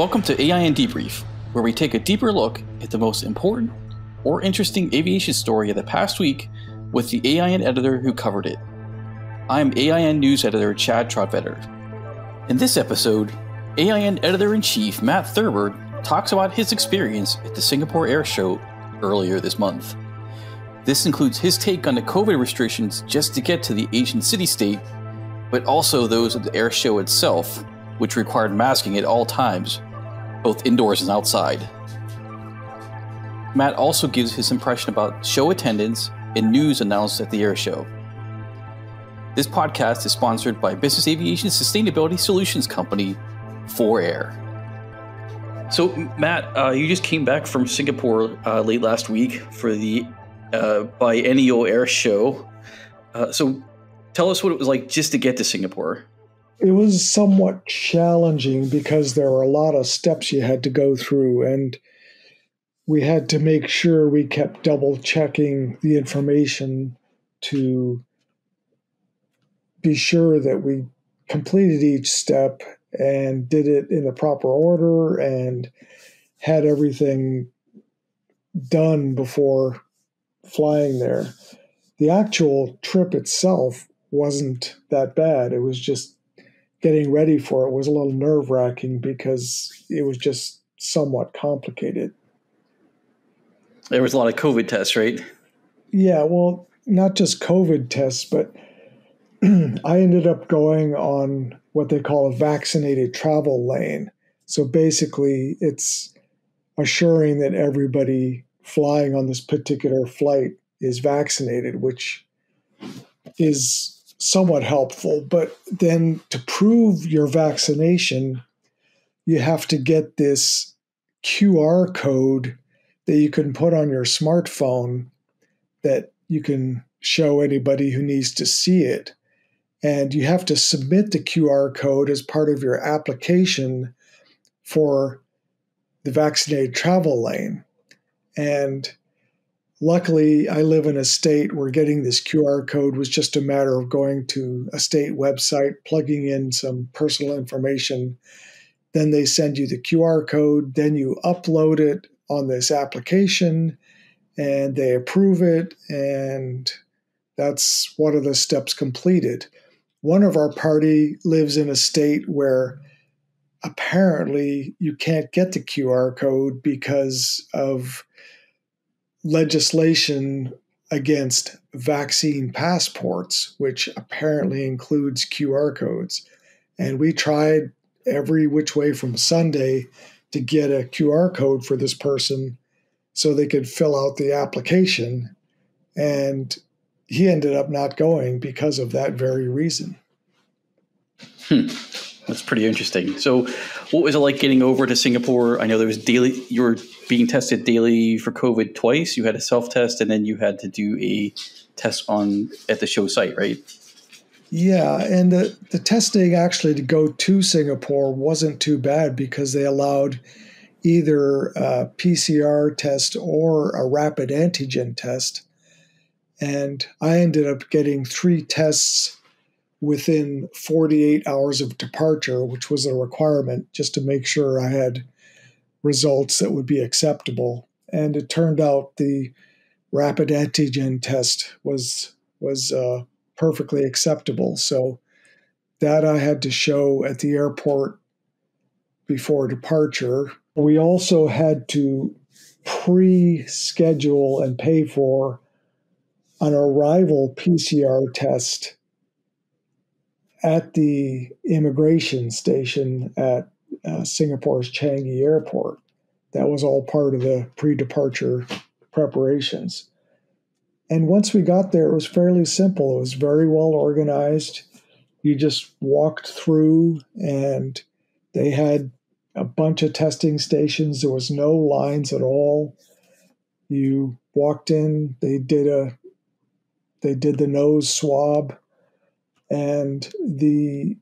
Welcome to AINdebrief, where we take a deeper look at the most important or interesting aviation story of the past week with the AIN editor who covered it. I'm AIN News Editor Chad Trotvetter. In this episode, AIN Editor-in-Chief Matt Thurber talks about his experience at the Singapore Airshow earlier this month. This includes his take on the COVID restrictions just to get to the Asian city-state, but also those of the Airshow itself, which required masking at all times, both indoors and outside. Matt also gives his impression about show attendance and news announced at the Airshow. This podcast is sponsored by Business Aviation Sustainability Solutions Company, 4Air. So, Matt, you just came back from Singapore late last week for the biennial Airshow. So, tell us what it was like just to get to Singapore. It was somewhat challenging because there were a lot of steps you had to go through, and we had to make sure we kept double checking the information to be sure that we completed each step and did it in the proper order and had everything done before flying there. The actual trip itself wasn't that bad. It was just getting ready for it was a little nerve-wracking because it was just somewhat complicated. There was a lot of COVID tests, right? Yeah, well, not just COVID tests, but I ended up going on what they call a vaccinated travel lane. So basically, it's assuring that everybody flying on this particular flight is vaccinated, which is somewhat helpful. But then to prove your vaccination, you have to get this QR code that you can put on your smartphone that you can show anybody who needs to see it. And you have to submit the QR code as part of your application for the vaccinated travel lane. And luckily, I live in a state where getting this QR code was just a matter of going to a state website, plugging in some personal information. Then they send you the QR code. Then you upload it on this application, and they approve it. And that's one of the steps completed. One of our party lives in a state where apparently you can't get the QR code because of legislation against vaccine passports, which apparently includes QR codes. And we tried every which way from Sunday to get a QR code for this person so they could fill out the application. And he ended up not going because of that very reason. That's pretty interesting. So what was it like getting over to Singapore? I know there was you were being tested daily for COVID twice. You had a self-test, and then you had to do a test at the show site, right? Yeah, and the testing actually to go to Singapore wasn't too bad because they allowed either a PCR test or a rapid antigen test. And I ended up getting 3 tests within 48 hours of departure, which was a requirement just to make sure I had results that would be acceptable. And it turned out the rapid antigen test was perfectly acceptable. So that I had to show at the airport before departure. We also had to pre-schedule and pay for an arrival PCR test at the immigration station at Singapore's Changi Airport. That was all part of the pre-departure preparations. And once we got there, it was fairly simple. It was very well organized. You just walked through, and they had a bunch of testing stations. There was no lines at all. You walked in, they did the nose swab, and the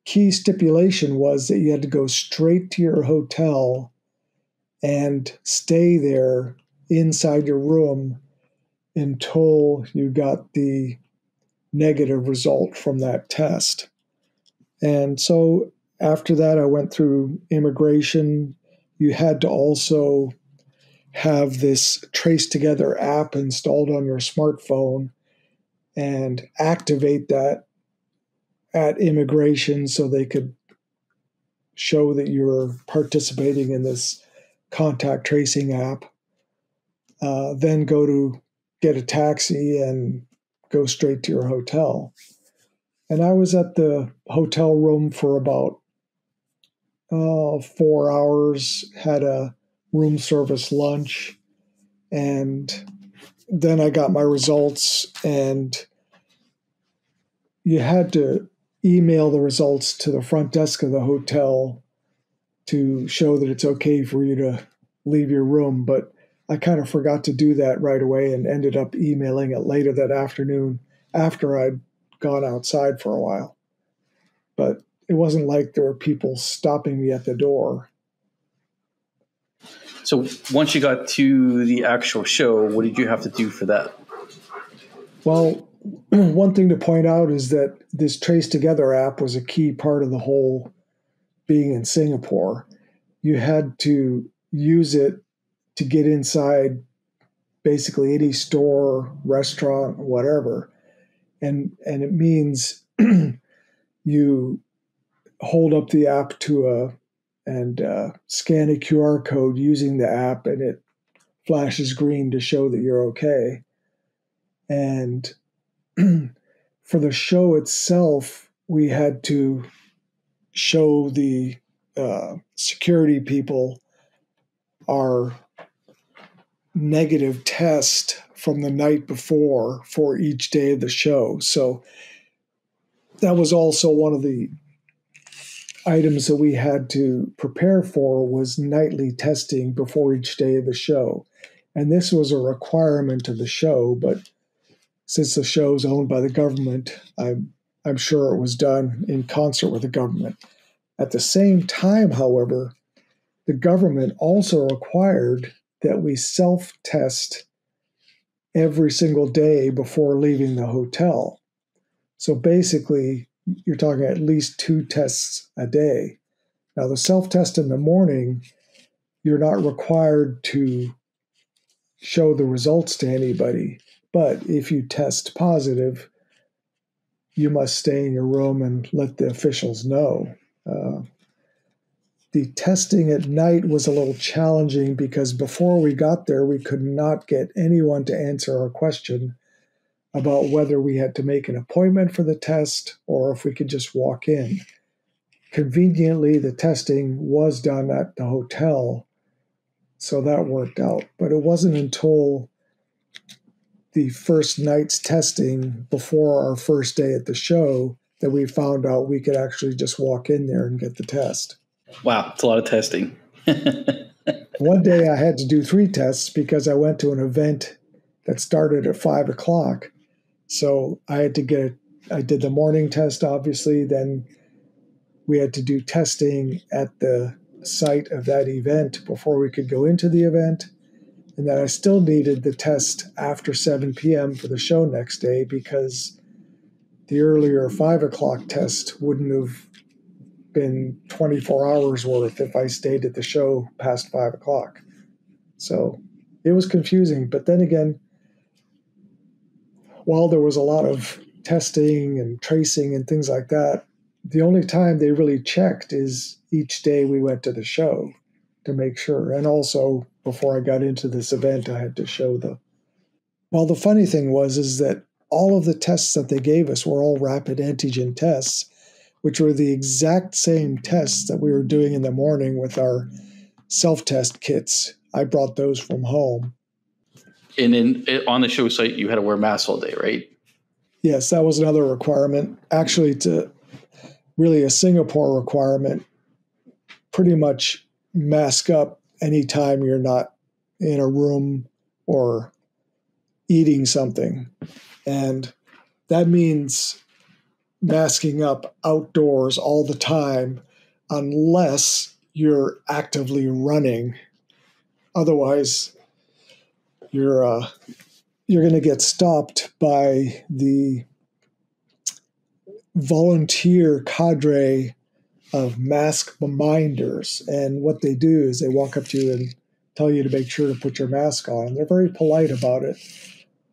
key stipulation was that you had to go straight to your hotel and stay there inside your room until you got the negative result from that test. And so after that, I went through immigration. You had to also have this Trace Together app installed on your smartphone and activate that at immigration so they could show that you're participating in this contact tracing app. Then go to get a taxi and go straight to your hotel. And I was at the hotel room for about 4 hours, had a room service lunch, and then I got my results, and you had to email the results to the front desk of the hotel to show that it's okay for you to leave your room. But I kind of forgot to do that right away and ended up emailing it later that afternoon after I'd gone outside for a while. But it wasn't like there were people stopping me at the door. So once you got to the actual show, what did you have to do for that? Well, one thing to point out is that this Trace Together app was a key part of the whole being in Singapore. You had to use it to get inside basically any store, restaurant, whatever. And it means you hold up the app and scan a QR code using the app, and it flashes green to show that you're okay. And for the show itself, we had to show the security people our negative test from the night before for each day of the show. So that was also one of the items that we had to prepare for, was nightly testing before each day of the show. And this was a requirement of the show, but since the show is owned by the government, I'm sure it was done in concert with the government. At the same time, however, the government also required that we self-test every single day before leaving the hotel. So basically, you're talking at least 2 tests a day. Now, the self-test in the morning, you're not required to show the results to anybody. But if you test positive, you must stay in your room and let the officials know. The testing at night was a little challenging because before we got there, we could not get anyone to answer our question about whether we had to make an appointment for the test or if we could just walk in. Conveniently, the testing was done at the hotel, so that worked out. But it wasn't until the first night's testing before our first day at the show that we found out we could actually just walk in there and get the test. Wow, it's a lot of testing. One day I had to do 3 tests because I went to an event that started at 5 o'clock. So I did the morning test, obviously. Then we had to do testing at the site of that event before we could go into the event. And then I still needed the test after 7 p.m. for the show next day because the earlier 5 o'clock test wouldn't have been 24 hours worth if I stayed at the show past 5 o'clock. So it was confusing. But then again, while there was a lot of testing and tracing and things like that, the only time they really checked is each day we went to the show to make sure. And also, before I got into this event, I had to show the... Well, the funny thing is that all of the tests that they gave us were all rapid antigen tests, which were the exact same tests that we were doing in the morning with our self-test kits. I brought those from home. And then on the show site, you had to wear masks all day, right? Yes, that was another requirement. Actually, it's really a Singapore requirement. Pretty much mask up anytime you're not in a room or eating something. And that means masking up outdoors all the time unless you're actively running. Otherwise, you're going to get stopped by the volunteer cadre of mask minders. And what they do is they walk up to you and tell you to make sure to put your mask on. And they're very polite about it,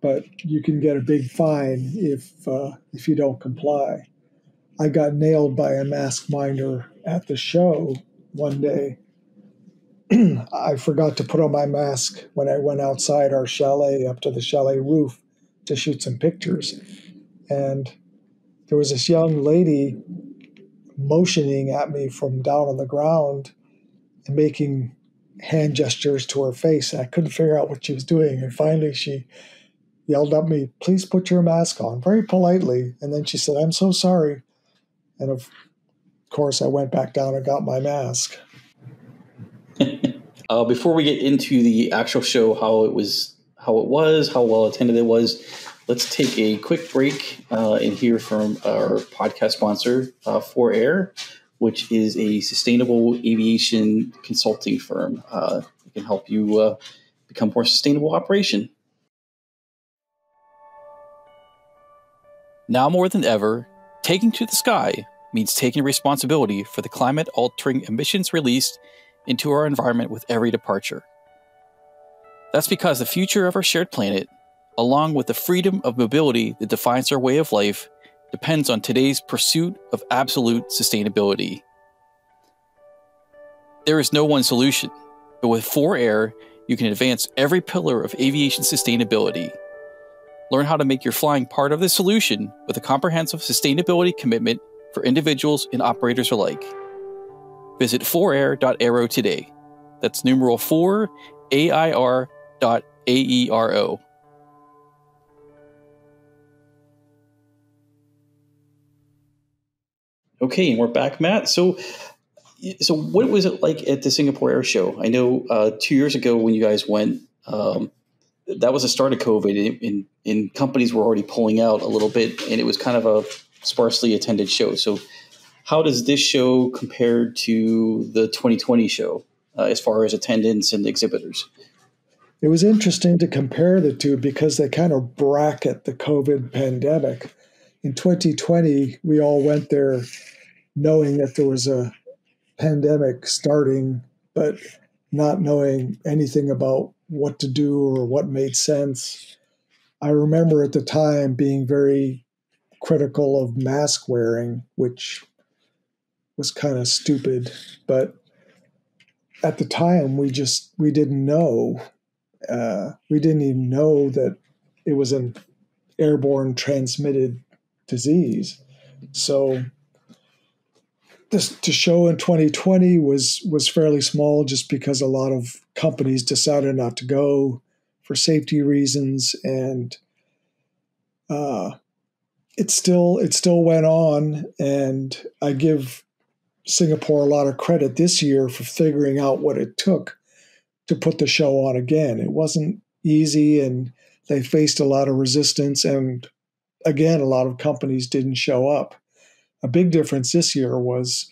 but you can get a big fine if you don't comply. I got nailed by a mask minder at the show one day. I forgot to put on my mask when I went outside our chalet up to the chalet roof to shoot some pictures. And there was this young lady motioning at me from down on the ground and making hand gestures to her face. I couldn't figure out what she was doing. And finally she yelled at me, "Please put your mask on," very politely. And then she said, "I'm so sorry." And of course, I went back down and got my mask. Before we get into the actual show, how well attended it was, let's take a quick break and hear from our podcast sponsor, 4Air, which is a sustainable aviation consulting firm. It can help you become more sustainable operation. Now more than ever, taking to the sky means taking responsibility for the climate-altering emissions released into our environment with every departure. That's because the future of our shared planet, along with the freedom of mobility that defines our way of life, depends on today's pursuit of absolute sustainability. There is no one solution, but with 4Air, you can advance every pillar of aviation sustainability. Learn how to make your flying part of the solution with a comprehensive sustainability commitment for individuals and operators alike. Visit 4air.aero today. That's numeral 4, AIR.AERO. Okay, and we're back, Matt. So what was it like at the Singapore Air Show? I know 2 years ago when you guys went, that was the start of COVID, and companies were already pulling out a little bit, and it was kind of a sparsely attended show. So how does this show compare to the 2020 show as far as attendance and exhibitors? It was interesting to compare the two because they kind of bracket the COVID pandemic. In 2020, we all went there knowing that there was a pandemic starting, but not knowing anything about what to do or what made sense. I remember at the time being very critical of mask wearing, which was kind of stupid, but at the time we didn't know. We didn't even know that it was an airborne transmitted disease. So the show in 2020 was fairly small just because a lot of companies decided not to go for safety reasons, and it still went on. And I give Singapore a lot of credit this year for figuring out what it took to put the show on again. It wasn't easy, and they faced a lot of resistance, and again, a lot of companies didn't show up. A big difference this year was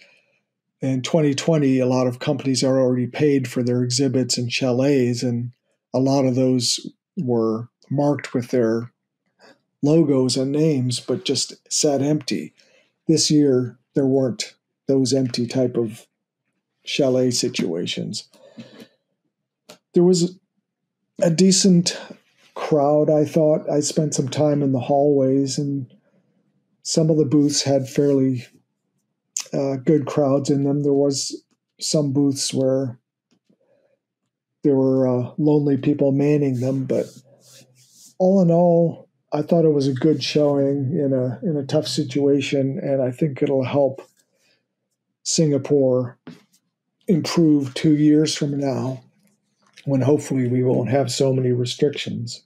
in 2020, a lot of companies are already paid for their exhibits and chalets, and a lot of those were marked with their logos and names, but just sat empty. This year, there weren't those empty type of chalet situations. There was a decent crowd, I thought. I spent some time in the hallways, and some of the booths had fairly good crowds in them. There was some booths where there were lonely people manning them, but all in all, I thought it was a good showing in a tough situation, and I think it'll help Singapore improve 2 years from now, when hopefully we won't have so many restrictions.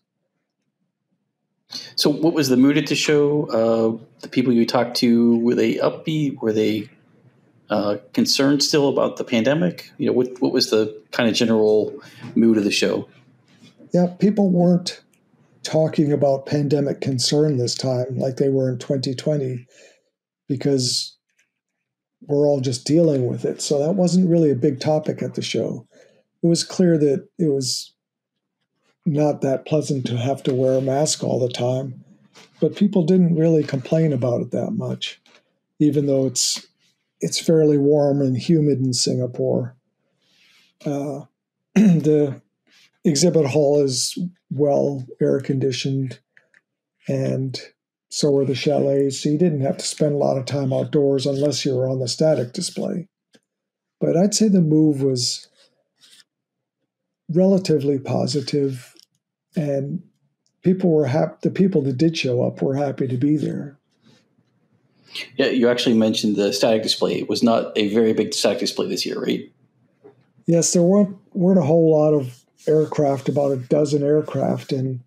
So what was the mood at the show? The people you talked to, were they upbeat? Were they concerned still about the pandemic? You know, what was the kind of general mood of the show? Yeah, people weren't talking about pandemic concern this time like they were in 2020 because we're all just dealing with it. So that wasn't really a big topic at the show. It was clear that it was not that pleasant to have to wear a mask all the time, but people didn't really complain about it that much, even though it's it's fairly warm and humid in Singapore. The exhibit hall is well air conditioned, and so are the chalets. So you didn't have to spend a lot of time outdoors unless you were on the static display. But I'd say the move was relatively positive, and people were happy. The people that did show up were happy to be there. Yeah, you actually mentioned the static display. It was not a very big static display this year, right? Yes, there weren't a whole lot of aircraft, about a dozen aircraft, and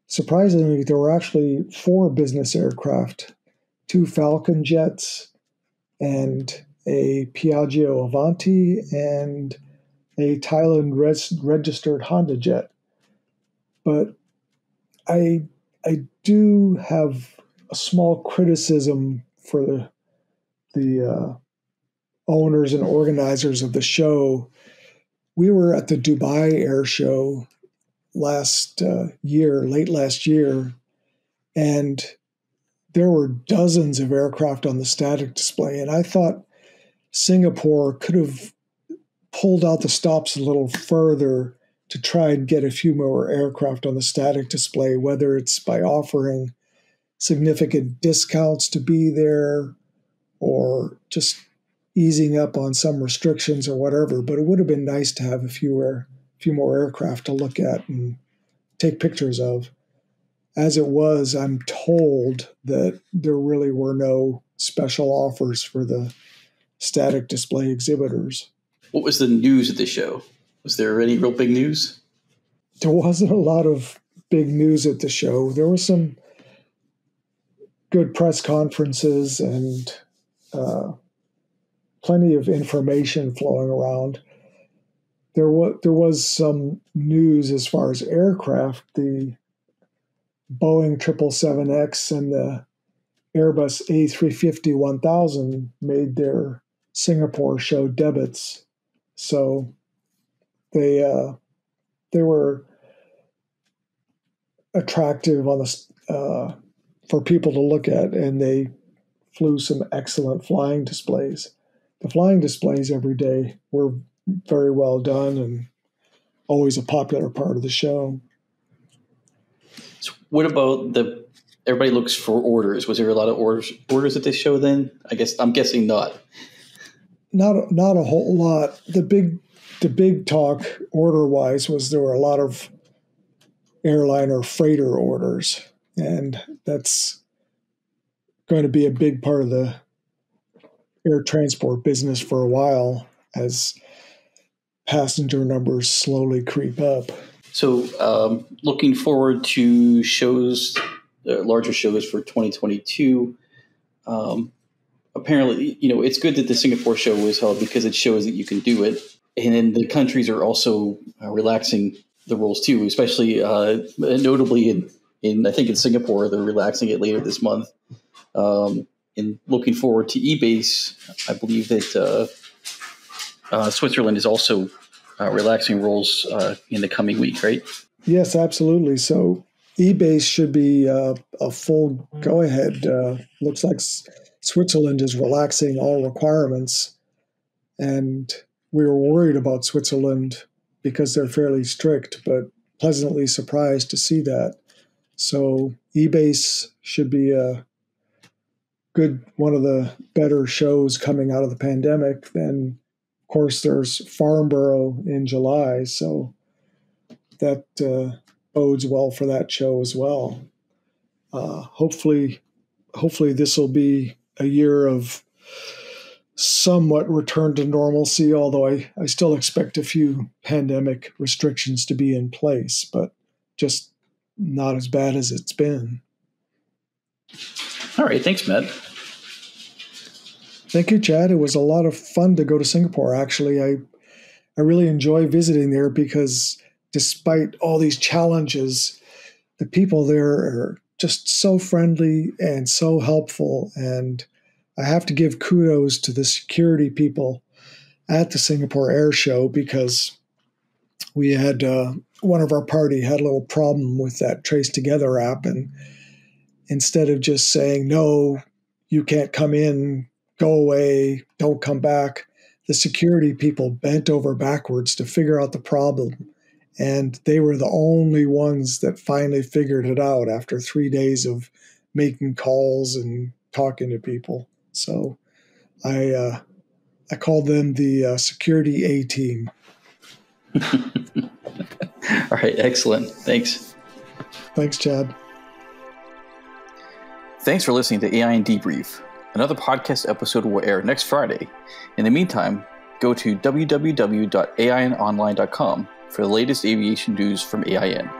surprisingly, there were actually 4 business aircraft, 2 Falcon jets, and a Piaggio Avanti, and a Thailand registered Honda jet. But I do have a small criticism for the owners and organizers of the show. We were at the Dubai Airshow late last year, and there were dozens of aircraft on the static display. And I thought Singapore could have pulled out the stops a little further to try and get a few more aircraft on the static display, whether it's by offering significant discounts to be there or just easing up on some restrictions or whatever. But it would have been nice to have a few more aircraft to look at and take pictures of. As it was, I'm told that there really were no special offers for the static display exhibitors. What was the news at the show? Was there any real big news? There wasn't a lot of big news at the show. There were some good press conferences and plenty of information flowing around. There was some news as far as aircraft. The Boeing 777X and the Airbus A350-1000 made their Singapore show debuts. So they were attractive on the for people to look at, and they flew some excellent flying displays. The flying displays every day were very well done and always a popular part of the show. So what about everybody looks for orders? Was there a lot of orders at this show then? I'm guessing not. Not a whole lot. The big talk order-wise was there were a lot of airliner freighter orders, and that's going to be a big part of the air transport business for a while as passenger numbers slowly creep up. So looking forward to shows, larger shows for 2022. Apparently, it's good that the Singapore show was held because it shows that you can do it. And then the countries are also relaxing the rules too, especially notably in I think in Singapore, they're relaxing it later this month. And looking forward to eBase, I believe that Switzerland is also relaxing rules in the coming week, right? Yes, absolutely. So eBase should be a full go-ahead. Looks like Switzerland is relaxing all requirements, and we were worried about Switzerland because they're fairly strict, but pleasantly surprised to see that. So eBase should be a one of the better shows coming out of the pandemic. Then, of course, there's Farnborough in July, so that bodes well for that show as well. Hopefully this will be a year of somewhat return to normalcy, although I still expect a few pandemic restrictions to be in place, but just not as bad as it's been. All right. Thanks, Matt. Thank you, Chad. It was a lot of fun to go to Singapore, actually. I really enjoy visiting there because despite all these challenges, the people there are just so friendly and so helpful. And I have to give kudos to the security people at the Singapore Airshow because we had one of our party had a little problem with that Trace Together app. And instead of just saying, no, you can't come in, go away, don't come back. The security people bent over backwards to figure out the problem. And they were the only ones that finally figured it out after 3 days of making calls and talking to people. So I called them the security A-team. All right, excellent. Thanks. Thanks, Chad. Thanks for listening to AINdebrief. Another podcast episode will air next Friday. In the meantime, go to www.ainonline.com for the latest aviation news from AIN.